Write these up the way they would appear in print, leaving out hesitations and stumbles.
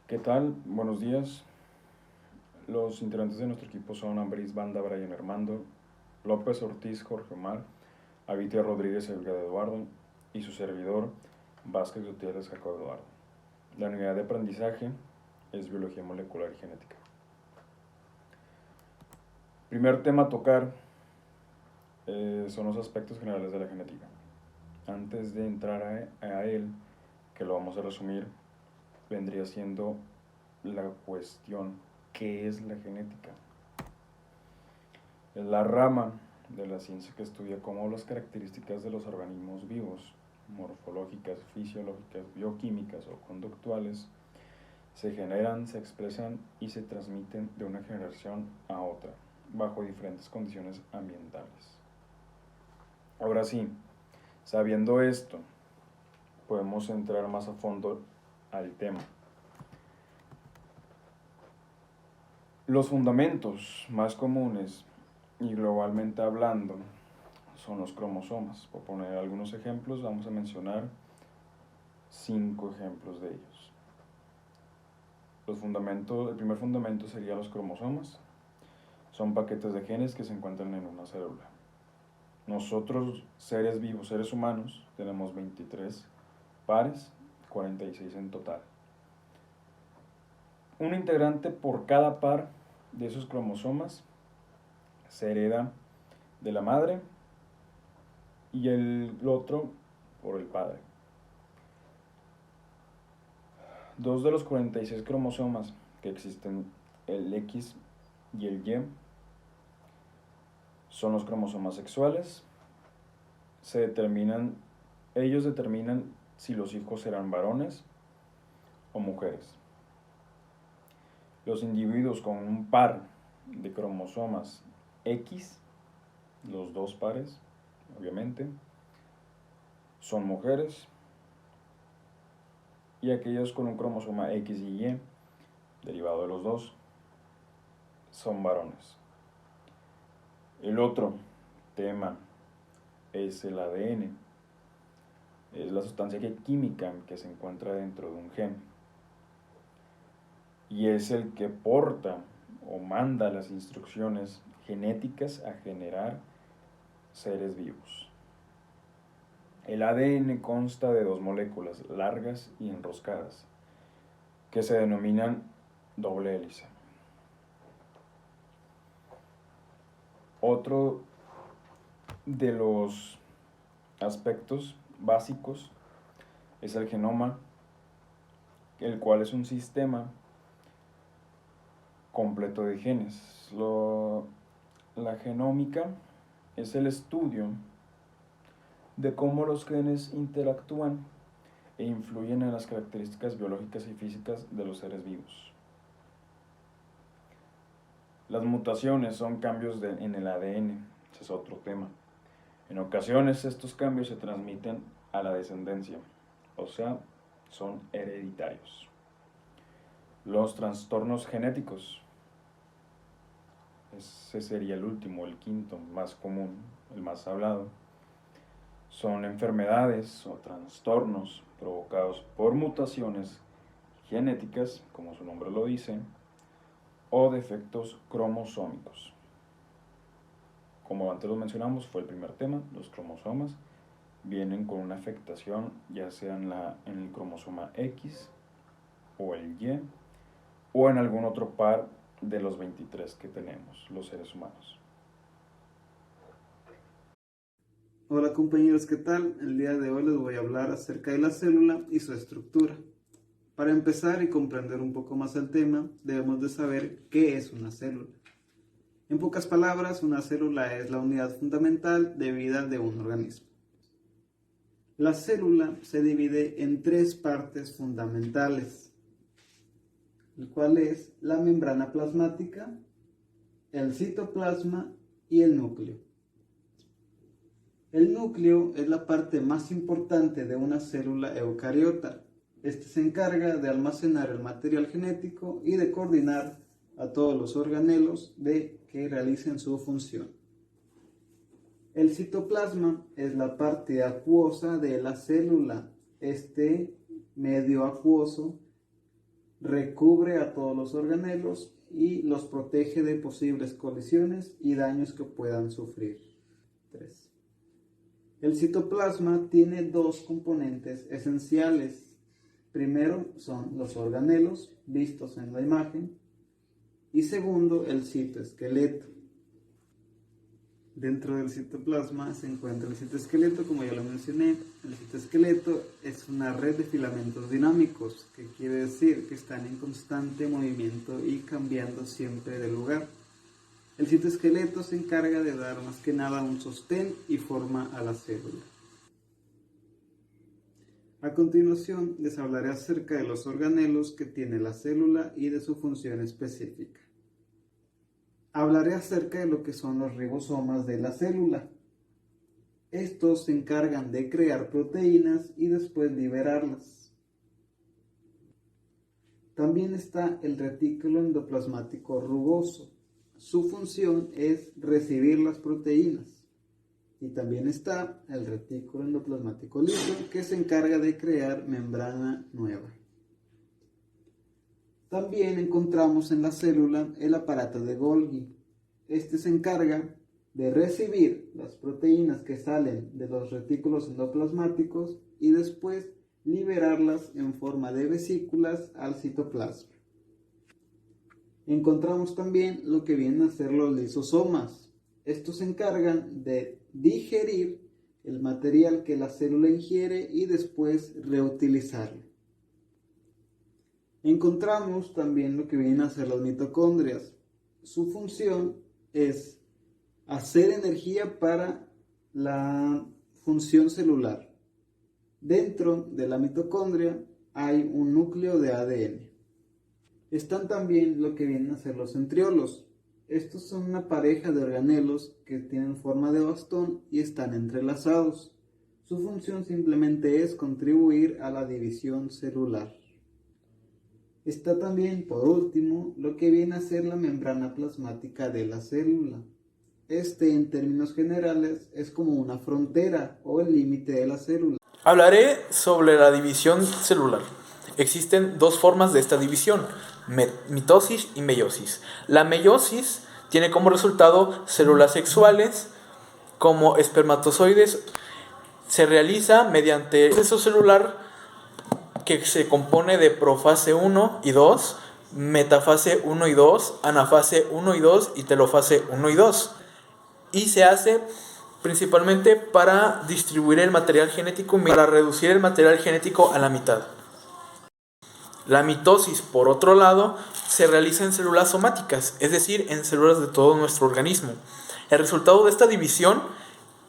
¿Qué tal? Buenos días. Los integrantes de nuestro equipo son Ambris Banda, Brian Armando, López Ortiz, Jorge Omar, Avitia Rodríguez, Edgar Eduardo y su servidor, Vázquez Gutiérrez, Jacob Eduardo. La unidad de aprendizaje es Biología Molecular y Genética. Primer tema a tocar son los aspectos generales de la genética. Antes de entrar a él, que lo vamos a resumir, vendría siendo la cuestión: ¿qué es la genética? Es la rama de la ciencia que estudia cómo las características de los organismos vivos, morfológicas, fisiológicas, bioquímicas o conductuales, se generan, se expresan y se transmiten de una generación a otra, bajo diferentes condiciones ambientales. Ahora sí, sabiendo esto, podemos entrar más a fondo al tema. Los fundamentos más comunes y globalmente hablando son los cromosomas. Por poner algunos ejemplos, vamos a mencionar 5 ejemplos de ellos. El primer fundamento sería los cromosomas. Son paquetes de genes que se encuentran en una célula. Nosotros, seres vivos, seres humanos, tenemos 23 pares, 46 en total. Un integrante por cada par de esos cromosomas se hereda de la madre y el otro por el padre. Dos de los 46 cromosomas que existen, el X y el Y, son los cromosomas sexuales. Ellos determinan si los hijos serán varones o mujeres. Los individuos con un par de cromosomas X, los dos pares, obviamente, son mujeres, y aquellos con un cromosoma X y Y, derivado de los dos, son varones. El otro tema es el ADN. Es la sustancia química que se encuentra dentro de un gen. Y es el que porta o manda las instrucciones genéticas a generar seres vivos. El ADN consta de 2 moléculas largas y enroscadas, que se denominan doble hélice. Otro de los aspectos básicos es el genoma, el cual es un sistema completo de genes. La genómica es el estudio de cómo los genes interactúan e influyen en las características biológicas y físicas de los seres vivos. Las mutaciones son cambios en el ADN, ese es otro tema. En ocasiones estos cambios se transmiten a la descendencia, o sea, son hereditarios. Los trastornos genéticos, ese sería el último, el quinto más común, el más hablado. Son enfermedades o trastornos provocados por mutaciones genéticas, como su nombre lo dice, o defectos cromosómicos. Como antes lo mencionamos, fue el primer tema, los cromosomas vienen con una afectación, ya sea en el cromosoma X o el Y, o en algún otro par de los 23 que tenemos los seres humanos. Hola compañeros, ¿qué tal? El día de hoy les voy a hablar acerca de la célula y su estructura. Para empezar y comprender un poco más el tema, debemos de saber qué es una célula. En pocas palabras, una célula es la unidad fundamental de vida de un organismo. La célula se divide en 3 partes fundamentales, el cual es la membrana plasmática, el citoplasma y el núcleo. El núcleo es la parte más importante de una célula eucariota. Este se encarga de almacenar el material genético y de coordinar a todos los organelos de que realicen su función. El citoplasma es la parte acuosa de la célula. Este medio acuoso recubre a todos los organelos y los protege de posibles colisiones y daños que puedan sufrir. 3. El citoplasma tiene dos componentes esenciales. Primero son los organelos vistos en la imagen y segundo el citoesqueleto. Dentro del citoplasma se encuentra el citoesqueleto, como ya lo mencioné. El citoesqueleto es una red de filamentos dinámicos, que quiere decir que están en constante movimiento y cambiando siempre de lugar. El citoesqueleto se encarga de dar más que nada un sostén y forma a la célula. A continuación les hablaré acerca de los organelos que tiene la célula y de su función específica. Hablaré acerca de lo que son los ribosomas de la célula. Estos se encargan de crear proteínas y después liberarlas. También está el retículo endoplasmático rugoso. Su función es recibir las proteínas. Y también está el retículo endoplasmático liso, que se encarga de crear membrana nueva. También encontramos en la célula el aparato de Golgi. Este se encarga de recibir las proteínas que salen de los retículos endoplasmáticos y después liberarlas en forma de vesículas al citoplasma. Encontramos también lo que vienen a ser los lisosomas. Estos se encargan de digerir el material que la célula ingiere y después reutilizarlo. Encontramos también lo que vienen a ser las mitocondrias. Su función es hacer energía para la función celular. Dentro de la mitocondria hay un núcleo de ADN. Están también lo que vienen a ser los centriolos. Estos son una pareja de organelos que tienen forma de bastón y están entrelazados. Su función simplemente es contribuir a la división celular. Está también, por último, lo que viene a ser la membrana plasmática de la célula. En términos generales, es como una frontera o el límite de la célula. Hablaré sobre la división celular. Existen dos formas de esta división, mitosis y meiosis. La meiosis tiene como resultado células sexuales como espermatozoides. Se realiza mediante el proceso celular que se compone de profase 1 y 2, metafase 1 y 2, anafase 1 y 2 y telofase 1 y 2. Y se hace principalmente para distribuir el material genético, para reducir el material genético a la mitad. La mitosis, por otro lado, se realiza en células somáticas, es decir, en células de todo nuestro organismo. El resultado de esta división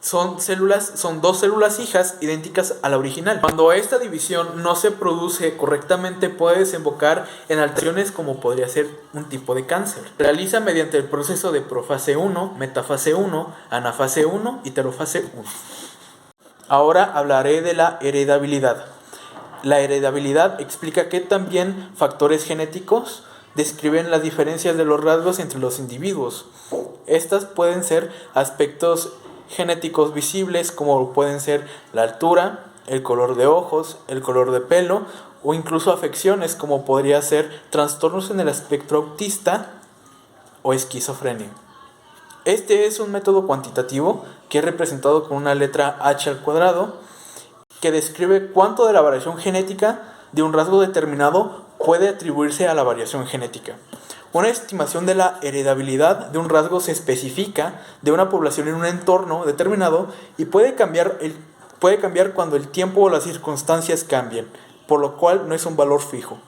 son dos células hijas idénticas a la original. Cuando esta división no se produce correctamente, puede desembocar en alteraciones como podría ser un tipo de cáncer. Se realiza mediante el proceso de profase 1, metafase 1, anafase 1 y telofase 1. Ahora hablaré de la heredabilidad. La heredabilidad explica que también factores genéticos describen las diferencias de los rasgos entre los individuos. Estas pueden ser aspectos genéticos visibles, como pueden ser la altura, el color de ojos, el color de pelo, o incluso afecciones como podría ser trastornos en el espectro autista o esquizofrenia. Este es un método cuantitativo que es representado con una letra h al cuadrado, que describe cuánto de la variación genética de un rasgo determinado puede atribuirse a la variación genética. Una estimación de la heredabilidad de un rasgo se especifica de una población en un entorno determinado y puede cambiar cuando el tiempo o las circunstancias cambien, por lo cual no es un valor fijo.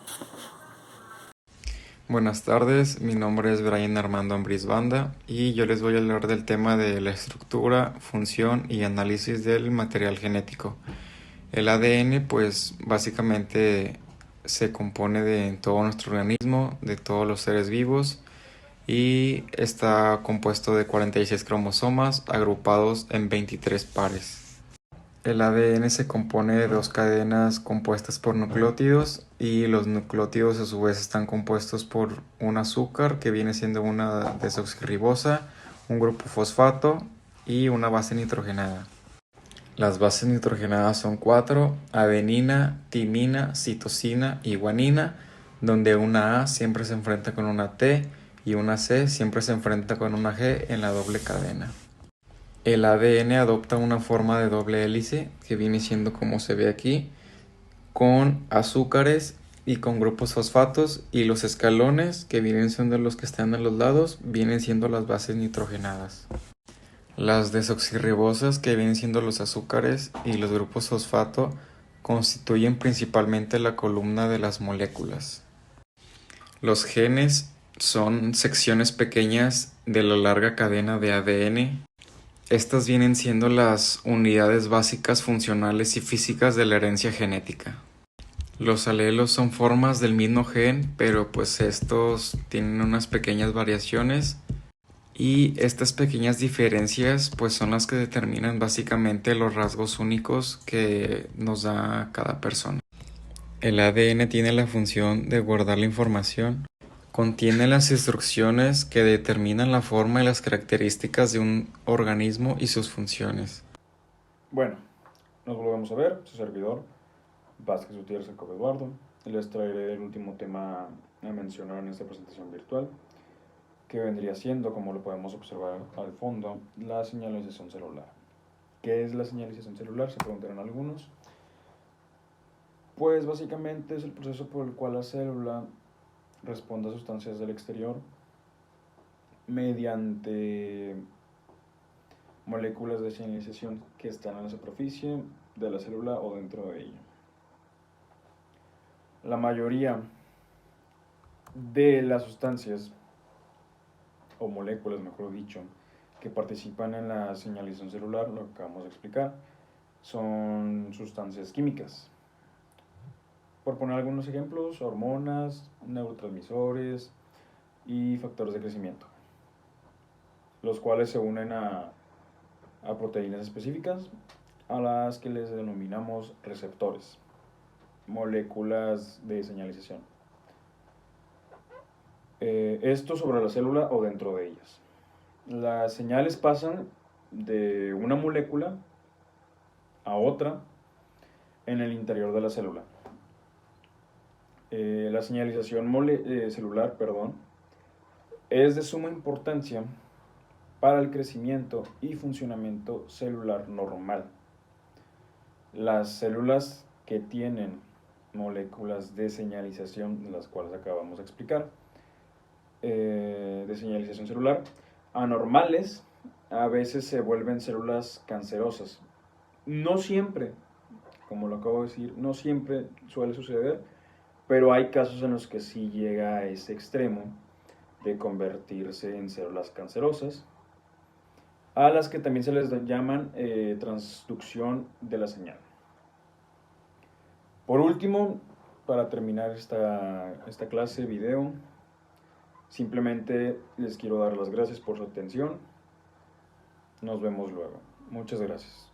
Buenas tardes, mi nombre es Brian Armando Ambriz Banda y yo les voy a hablar del tema de la estructura, función y análisis del material genético. El ADN pues básicamente se compone de todo nuestro organismo, de todos los seres vivos, y está compuesto de 46 cromosomas agrupados en 23 pares. El ADN se compone de dos cadenas compuestas por nucleótidos, y los nucleótidos a su vez están compuestos por un azúcar que viene siendo una desoxirribosa, un grupo fosfato y una base nitrogenada. Las bases nitrogenadas son 4: adenina, timina, citosina y guanina, donde una A siempre se enfrenta con una T y una C siempre se enfrenta con una G en la doble cadena. El ADN adopta una forma de doble hélice, que viene siendo como se ve aquí, con azúcares y con grupos fosfatos, y los escalones, que vienen siendo los que están a los lados, vienen siendo las bases nitrogenadas. Las desoxirribosas, que vienen siendo los azúcares, y los grupos fosfato constituyen principalmente la columna de las moléculas. Los genes son secciones pequeñas de la larga cadena de ADN. Estas vienen siendo las unidades básicas funcionales y físicas de la herencia genética. Los alelos son formas del mismo gen, pero pues estos tienen unas pequeñas variaciones, y estas pequeñas diferencias pues son las que determinan básicamente los rasgos únicos que nos da cada persona. El ADN tiene la función de guardar la información. Contiene las instrucciones que determinan la forma y las características de un organismo y sus funciones. Bueno, nos volvemos a ver, su servidor, Vázquez Gutiérrez Jacobo Eduardo. Les traeré el último tema a mencionar en esta presentación virtual, que vendría siendo, como lo podemos observar al fondo, la señalización celular. ¿Qué es la señalización celular? Se preguntarán algunos. Pues básicamente es el proceso por el cual la célula responde a sustancias del exterior mediante moléculas de señalización que están en la superficie de la célula o dentro de ella. La mayoría de las sustancias, o moléculas mejor dicho, que participan en la señalización celular, lo que acabamos de explicar, son sustancias químicas. Por poner algunos ejemplos, hormonas, neurotransmisores y factores de crecimiento, los cuales se unen a proteínas específicas a las que les denominamos receptores, moléculas de señalización. Esto sobre la célula o dentro de ellas. Las señales pasan de una molécula a otra en el interior de la célula. La señalización celular, es de suma importancia para el crecimiento y funcionamiento celular normal. Las células que tienen moléculas de señalización, de las cuales acabamos de explicar, de señalización celular, anormales, a veces se vuelven células cancerosas. No siempre, como lo acabo de decir, no siempre suele suceder, pero hay casos en los que sí llega a ese extremo de convertirse en células cancerosas, a las que también se les llaman transducción de la señal. Por último, para terminar esta clase video, simplemente les quiero dar las gracias por su atención. Nos vemos luego. Muchas gracias.